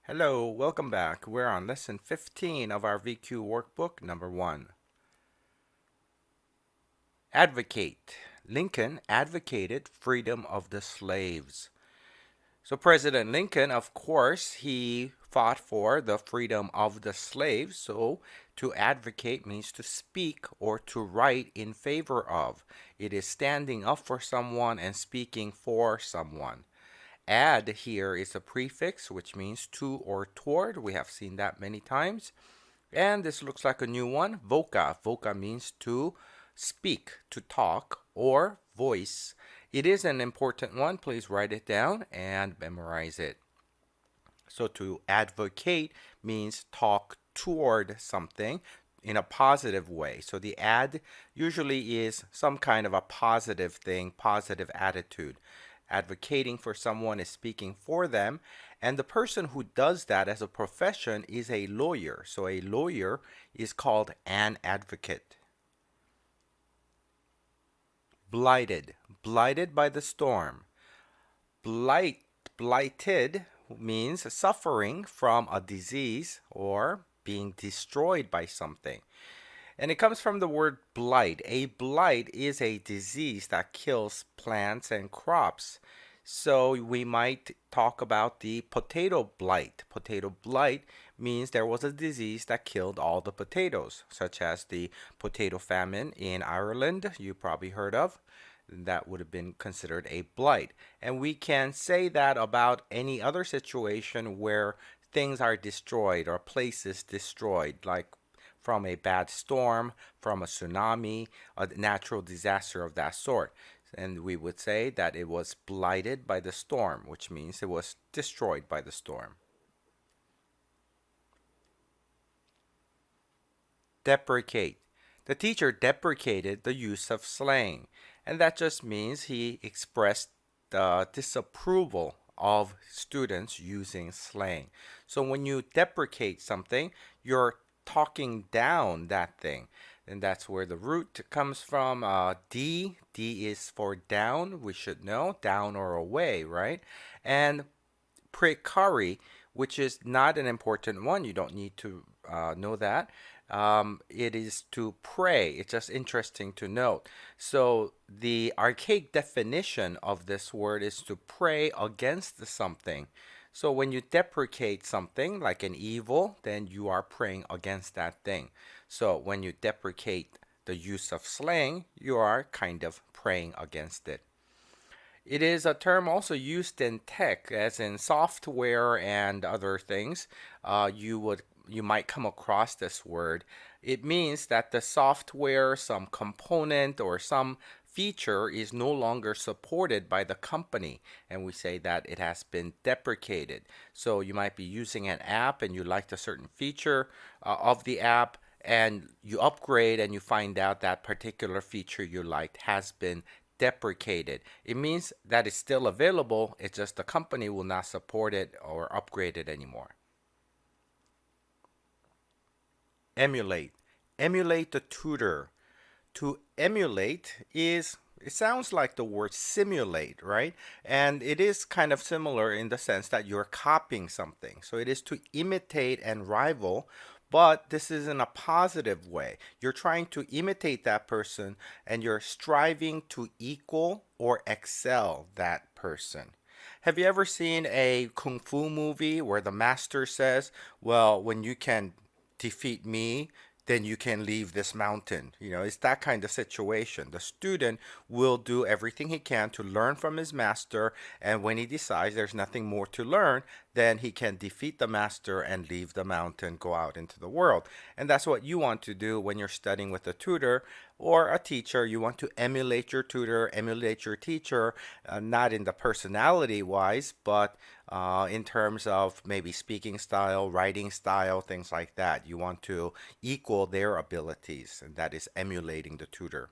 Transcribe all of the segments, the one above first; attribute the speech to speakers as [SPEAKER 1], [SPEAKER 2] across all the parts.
[SPEAKER 1] Hello, welcome back. We're on lesson 15 of our VQ workbook number 1. Advocate. Lincoln advocated freedom of the slaves. So President Lincoln, of course, he fought for the freedom of the slaves. So to advocate means to speak or to write in favor of. It is standing up for someone and speaking for someone. Ad here is a prefix which means to or toward. We have seen that many times. And this looks like a new one. Voca. Voca means to speak, to talk, or voice. It is an important one. Please write it down and memorize it. So to advocate means talk toward something in a positive way. So the ad usually is some kind of a positive thing, positive attitude. Advocating for someone is speaking for them, and the person who does that as a profession is a lawyer. So a lawyer is called an advocate. Blighted, blighted by the storm. Blighted means suffering from a disease or being destroyed by something. And it comes from the word blight. A blight is a disease that kills plants and crops. So we might talk about the potato blight. Potato blight means there was a disease that killed all the potatoes, such as the potato famine in Ireland, you probably heard of. That would have been considered a blight. And we can say that about any other situation where things are destroyed or places destroyed, like from a bad storm, from a tsunami, a natural disaster of that sort. And we would say that it was blighted by the storm, which means it was destroyed by the storm. Deprecate. The teacher deprecated the use of slang, and that just means he expressed disapproval of students using slang. So when you deprecate something, you're talking down that thing. And that's where the root comes from. D is for down, we should know, down or away, right? And precari, which is not an important one, you don't need to know that. It is to pray. It's just interesting to note. So the archaic definition of this word is to pray against something. So when you deprecate something like an evil, then you are praying against that thing. So when you deprecate the use of slang, you are kind of praying against it. It is a term also used in tech, as in software and other things. You might come across this word. It means that the software, some component or some feature is no longer supported by the company, and we say that it has been deprecated. So you might be using an app and you liked a certain feature of the app, and you upgrade and you find out that particular feature you liked has been deprecated. It means that it's still available, it's just the company will not support it or upgrade it anymore. Emulate. Emulate the tutor. To emulate is, it sounds like the word simulate, right? And it is kind of similar in the sense that you're copying something. So it is to imitate and rival, but this is in a positive way. You're trying to imitate that person and you're striving to equal or excel that person. Have you ever seen a kung fu movie where the master says, well, when you can defeat me, then you can leave this mountain. You know, it's that kind of situation. The student will do everything he can to learn from his master, and when he decides there's nothing more to learn, then he can defeat the master and leave the mountain, go out into the world. And that's what you want to do when you're studying with a tutor or a teacher. You want to emulate your tutor, emulate your teacher, not in the personality wise, but in terms of maybe speaking style, writing style, things like that. You want to equal their abilities, and that is emulating the tutor.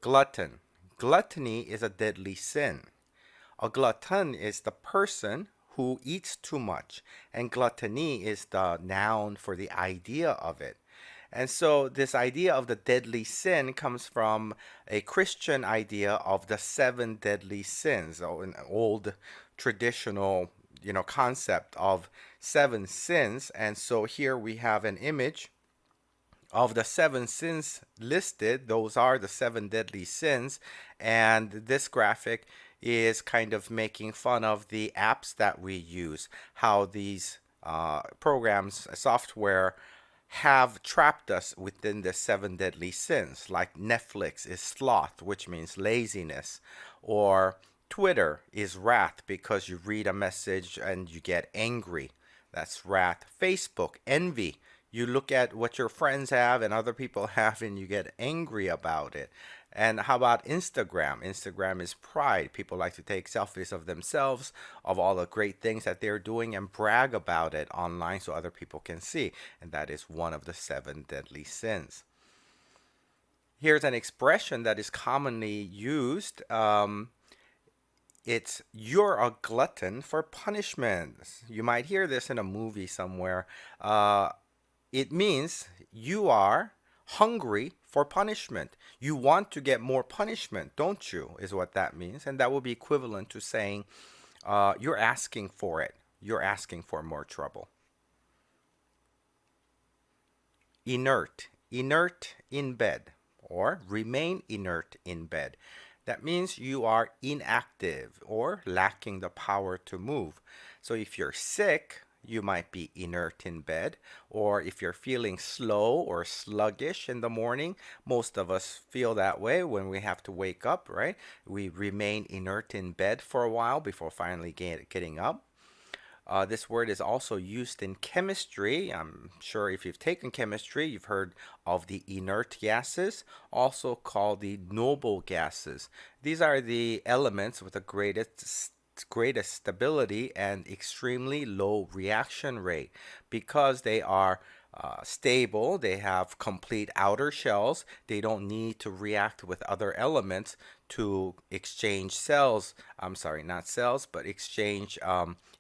[SPEAKER 1] Glutton. Gluttony is a deadly sin. A glutton is the person who eats too much, and gluttony is the noun for the idea of it. And so, this idea of the deadly sin comes from a Christian idea of the seven deadly sins, or an old traditional, concept of seven sins. And so here we have an image of the seven sins listed. Those are the seven deadly sins. And this graphic is kind of making fun of the apps that we use, how these programs, software, have trapped us within the seven deadly sins. Like Netflix is sloth, which means laziness, or Twitter is wrath because you read a message and you get angry. That's wrath. Facebook, envy. You look at what your friends have and other people have and you get angry about it. And how about Instagram? Instagram is pride. People like to take selfies of themselves, of all the great things that they're doing, and brag about it online so other people can see. And that is one of the seven deadly sins. Here's an expression that is commonly used. It's "you're a glutton for punishment." You might hear this in a movie somewhere. It means you are hungry for punishment. You want to get more punishment, don't you? Is what that means. And that will be equivalent to saying you're asking for it. You're asking for more trouble. Inert. Inert in bed, or remain inert in bed. That means you are inactive or lacking the power to move. So if you're sick, you might be inert in bed. Or if you're feeling slow or sluggish in the morning, most of us feel that way when we have to wake up, right? We remain inert in bed for a while before finally getting up. This word is also used in chemistry. I'm sure if you've taken chemistry, you've heard of the inert gases, also called the noble gases. These are the elements with the greatest stability and extremely low reaction rate. Because they are stable, they have complete outer shells, they don't need to react with other elements to exchange cells. I'm sorry, not cells, but exchange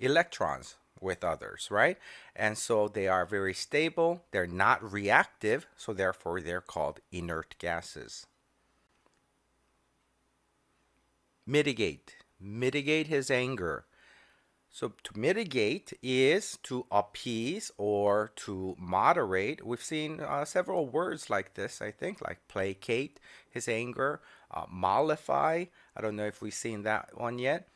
[SPEAKER 1] electrons with others, right? And so they are very stable, they're not reactive, so therefore they're called inert gases. Mitigate. Mitigate his anger. So to mitigate is to appease or to moderate. We've seen several words like this, I think, like placate his anger, mollify. I don't know if we've seen that one yet.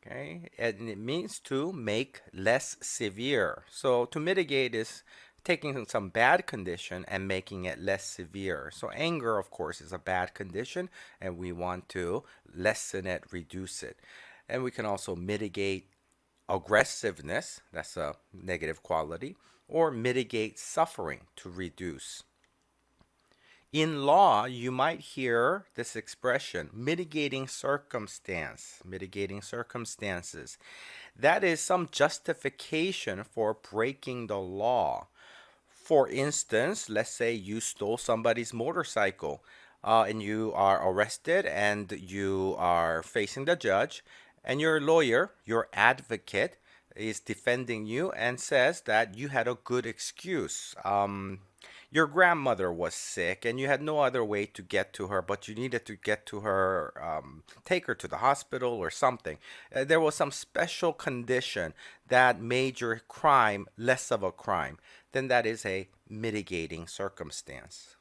[SPEAKER 1] Okay, and it means to make less severe. So to mitigate is taking some bad condition and making it less severe. So anger, of course, is a bad condition, and we want to lessen it, reduce it. And we can also mitigate aggressiveness, that's a negative quality, or mitigate suffering, to reduce. In law, you might hear this expression, mitigating circumstance, mitigating circumstances. That is some justification for breaking the law. For instance, let's say you stole somebody's motorcycle and you are arrested and you are facing the judge, and your lawyer, your advocate, is defending you and says that you had a good excuse. Your grandmother was sick and you had no other way to get to her, but you needed to get to her, take her to the hospital or something. There was some special condition that made your crime less of a crime. Then that is a mitigating circumstance.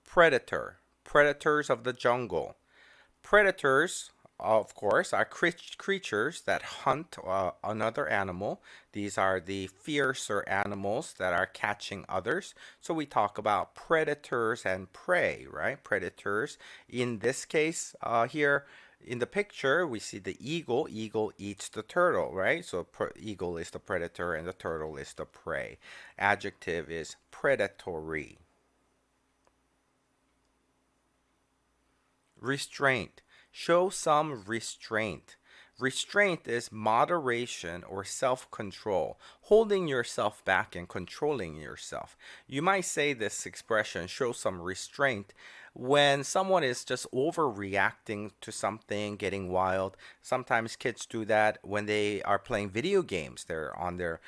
[SPEAKER 1] Predator. Predators of the jungle. Predators, of course, are creatures that hunt another animal. These are the fiercer animals that are catching others. So we talk about predators and prey, right? Predators. In this case, here in the picture, we see the eagle. Eagle eats the turtle, right? So eagle is the predator and the turtle is the prey. Adjective is predatory. Restraint. Show some restraint. Restraint is moderation or self-control, holding yourself back and controlling yourself. You might say this expression, show some restraint, when someone is just overreacting to something, getting wild. Sometimes kids do that when they are playing video games. They're on their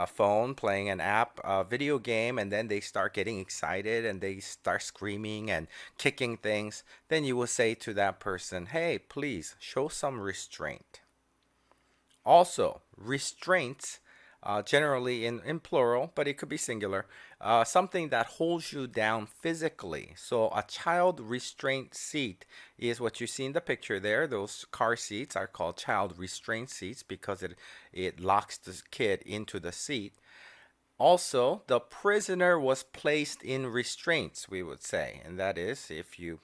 [SPEAKER 1] phone playing an app, video game, and then they start getting excited and they start screaming and kicking things. Then you will say to that person, hey, please show some restraint. Also, restraints, generally in plural, but it could be singular, something that holds you down physically. So a child restraint seat is what you see in the picture there. Those car seats are called child restraint seats because it locks the kid into the seat. Also, the prisoner was placed in restraints, we would say, and that is if you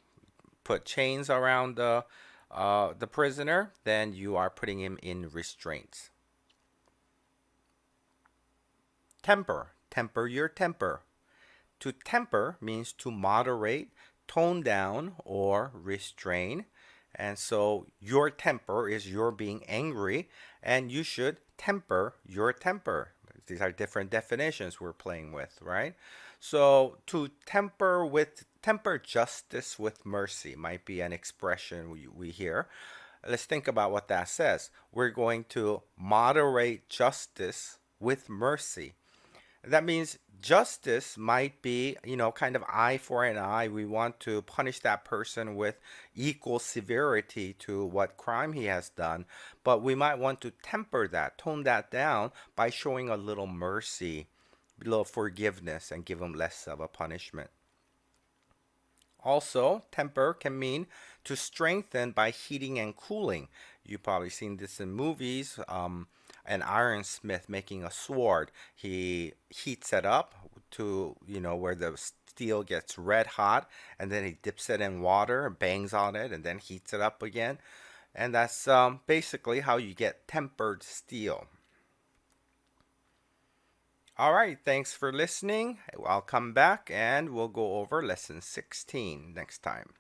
[SPEAKER 1] put chains around the prisoner, then you are putting him in restraints. Temper, temper your temper. To temper means to moderate, tone down, or restrain. And so your temper is your being angry, and you should temper your temper. These are different definitions we're playing with, right? So to temper justice with mercy might be an expression we hear. Let's think about what that says. We're going to moderate justice with mercy. That means justice might be, kind of eye for an eye. We want to punish that person with equal severity to what crime he has done. But we might want to temper that, tone that down by showing a little mercy, a little forgiveness, and give him less of a punishment. Also, temper can mean to strengthen by heating and cooling. You've probably seen this in movies. An ironsmith making a sword, he heats it up to, where the steel gets red hot, and then he dips it in water, bangs on it, and then heats it up again. And that's basically how you get tempered steel. All right, thanks for listening. I'll come back and we'll go over lesson 16 next time.